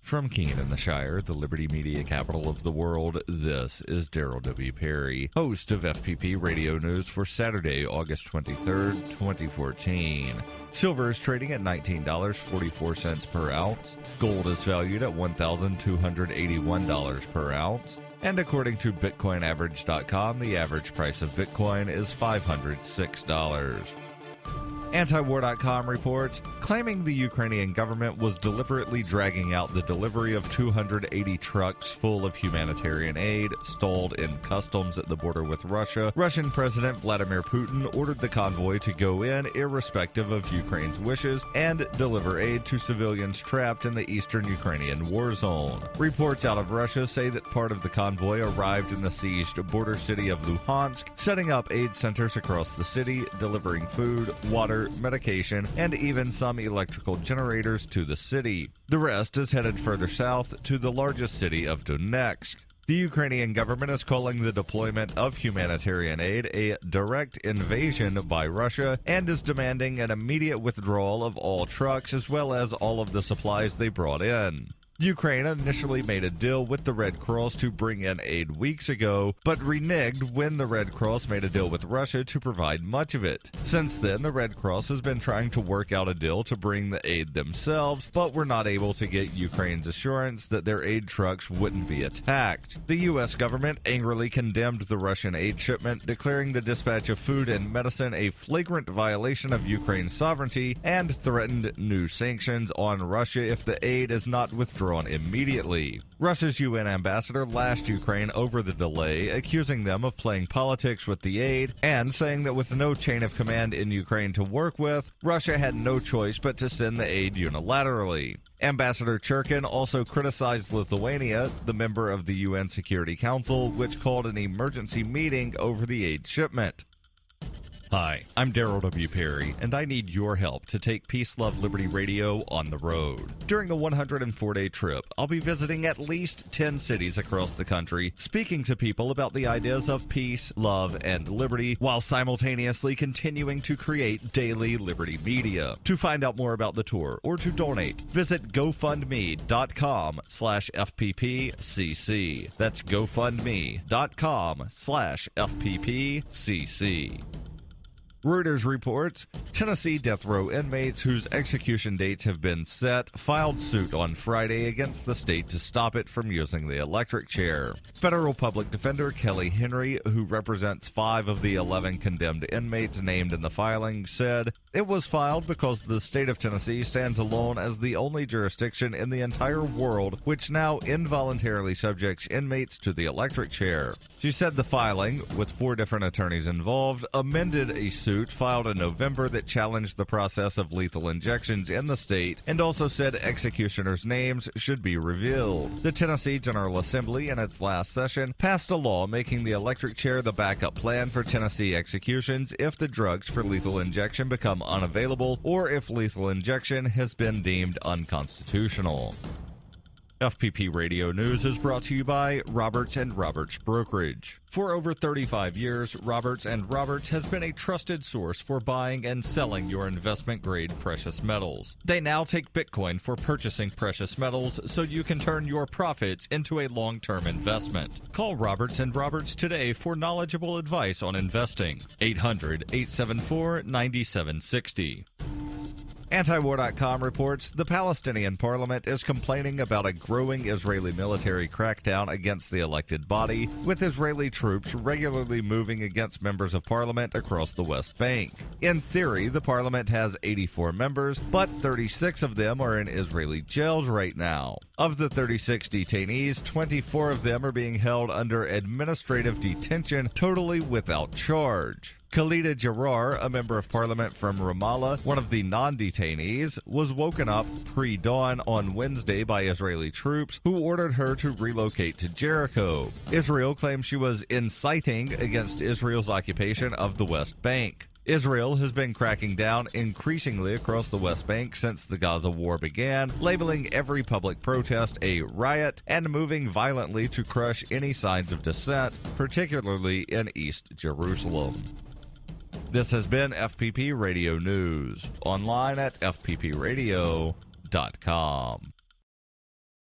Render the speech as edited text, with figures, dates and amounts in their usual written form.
From Keene in the Shire, the Liberty Media capital of the world, this is Daryl W. Perry, host of FPP Radio News for Saturday, August 23rd, 2014. Silver is trading at $19.44 per ounce. Gold is valued at $1,281 per ounce. And according to BitcoinAverage.com, the average price of Bitcoin is $506. Antiwar.com reports, claiming the Ukrainian government was deliberately dragging out the delivery of 280 trucks full of humanitarian aid stalled in customs at the border with Russia. Russian President Vladimir Putin ordered the convoy to go in irrespective of Ukraine's wishes and deliver aid to civilians trapped in the eastern Ukrainian war zone. Reports out of Russia say that part of the convoy arrived in the sieged border city of Luhansk, setting up aid centers across the city, delivering food, water, medication, and even some electrical generators to the city. The rest is headed further south to the largest city of Donetsk. The Ukrainian government is calling the deployment of humanitarian aid a direct invasion by Russia and is demanding an immediate withdrawal of all trucks as well as all of the supplies they brought in. Ukraine initially made a deal with the Red Cross to bring in aid weeks ago, but reneged when the Red Cross made a deal with Russia to provide much of it. Since then, the Red Cross has been trying to work out a deal to bring the aid themselves, but were not able to get Ukraine's assurance that their aid trucks wouldn't be attacked. The U.S. government angrily condemned the Russian aid shipment, declaring the dispatch of food and medicine a flagrant violation of Ukraine's sovereignty, and threatened new sanctions on Russia if the aid is not withdrawn immediately. Russia's UN ambassador lashed Ukraine over the delay, accusing them of playing politics with the aid and saying that with no chain of command in Ukraine to work with, Russia had no choice but to send the aid unilaterally. Ambassador Churkin also criticized Lithuania, the member of the UN Security Council, which called an emergency meeting over the aid shipment. Hi, I'm Daryl W. Perry, and I need your help to take Peace, Love, Liberty Radio on the road. During the 104-day trip, I'll be visiting at least 10 cities across the country, speaking to people about the ideas of peace, love, and liberty, while simultaneously continuing to create daily liberty media. To find out more about the tour or to donate, visit GoFundMe.com/FPPCC. That's GoFundMe.com/FPPCC. Reuters reports, Tennessee death row inmates whose execution dates have been set filed suit on Friday against the state to stop it from using the electric chair. Federal public defender Kelly Henry, who represents 5 of the 11 condemned inmates named in the filing, said, "It was filed because the state of Tennessee stands alone as the only jurisdiction in the entire world which now involuntarily subjects inmates to the electric chair." She said the filing, with 4 different attorneys involved, amended a suit filed in November that challenged the process of lethal injections in the state and also said executioners' names should be revealed. The Tennessee General Assembly, in its last session, passed a law making the electric chair the backup plan for Tennessee executions if the drugs for lethal injection become unavailable or if lethal injection has been deemed unconstitutional. FPP Radio News is brought to you by Roberts & Roberts Brokerage. For over 35 years, Roberts & Roberts has been a trusted source for buying and selling your investment-grade precious metals. They now take Bitcoin for purchasing precious metals so you can turn your profits into a long-term investment. Call Roberts & Roberts today for knowledgeable advice on investing. 800-874-9760. Antiwar.com reports the Palestinian parliament is complaining about a growing Israeli military crackdown against the elected body, with Israeli troops regularly moving against members of parliament across the West Bank. In theory, the parliament has 84 members, but 36 of them are in Israeli jails right now. Of the 36 detainees, 24 of them are being held under administrative detention, totally without charge. Khalida Jarrar, a member of parliament from Ramallah, one of the non-detainees, was woken up pre-dawn on Wednesday by Israeli troops who ordered her to relocate to Jericho. Israel claims she was inciting against Israel's occupation of the West Bank. Israel has been cracking down increasingly across the West Bank since the Gaza war began, labeling every public protest a riot and moving violently to crush any signs of dissent, particularly in East Jerusalem. This has been FPP Radio News, online at fppradio.com.